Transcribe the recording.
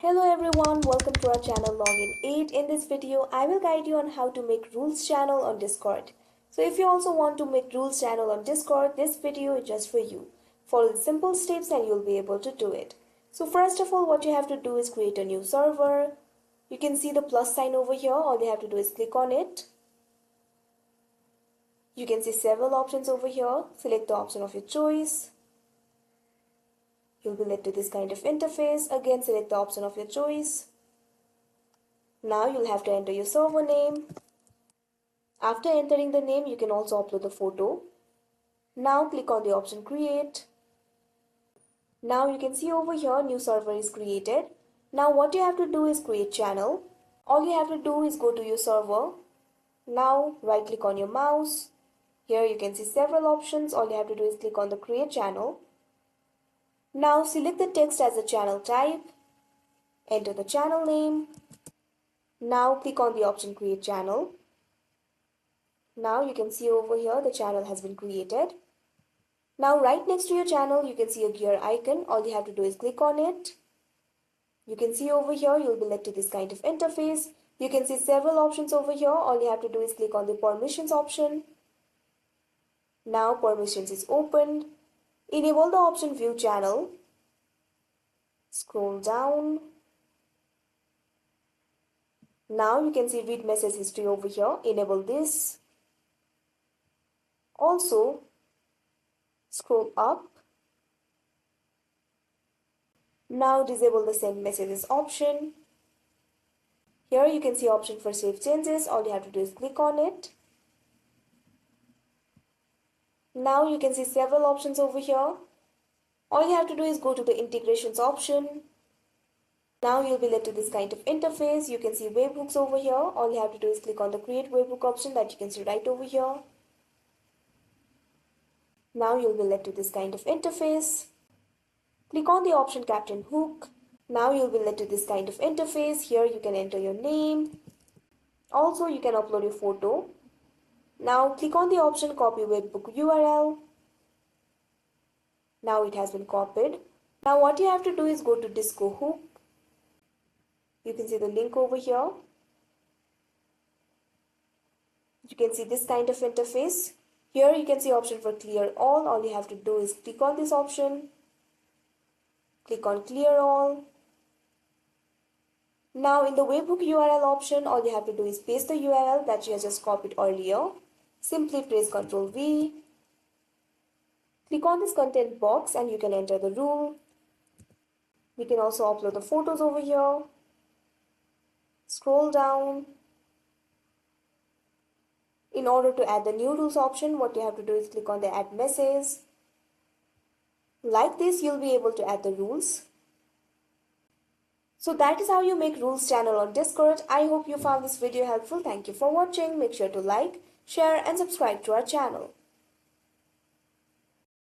Hello everyone, welcome to our channel Login 8. In this video, I will guide you on how to make rules channel on Discord. So if you also want to make rules channel on Discord, this video is just for you. Follow the simple steps and you'll be able to do it. So first of all, what you have to do is create a new server. You can see the plus sign over here. All you have to do is click on it. You can see several options over here. Select the option of your choice. You'll be led to this kind of interface. Again, select the option of your choice. Now you'll have to enter your server name. After entering the name, you can also upload the photo. Now click on the option create. Now you can see over here new server is created. Now what you have to do is create channel. All you have to do is go to your server. Now right click on your mouse. Here you can see several options. All you have to do is click on the create channel. Now select the text as a channel type. Enter the channel name. Now click on the option create channel. Now you can see over here the channel has been created. Now right next to your channel you can see a gear icon. All you have to do is click on it. You can see over here you'll be led to this kind of interface. You can see several options over here. All you have to do is click on the permissions option. Now permissions is opened. Enable the option view channel. Scroll down. Now you can see read message history over here. Enable this. Also scroll up. Now disable the send messages option. Here you can see option for save changes. All you have to do is click on it. Now you can see several options over here. All you have to do is go to the integrations option. Now you'll be led to this kind of interface. You can see webhooks over here. All you have to do is click on the create webhook option that you can see right over here. Now you'll be led to this kind of interface. Click on the option captain hook. Now you'll be led to this kind of interface. Here you can enter your name. Also you can upload your photo. Now click on the option copy webhook URL. Now it has been copied. Now what you have to do is go to disco hook. You can see the link over here. You can see this kind of interface. Here you can see option for clear all. All you have to do is click on this option. Click on clear all. Now in the webhook URL option, all you have to do is paste the URL that you have just copied earlier. Simply press Ctrl V. Click on this content box and you can enter the rule. We can also upload the photos over here. Scroll down. In order to add the new rules option, what you have to do is click on the add message. Like this, you'll be able to add the rules. So that is how you make rules channel on Discord. I hope you found this video helpful. Thank you for watching. Make sure to like, share and subscribe to our channel.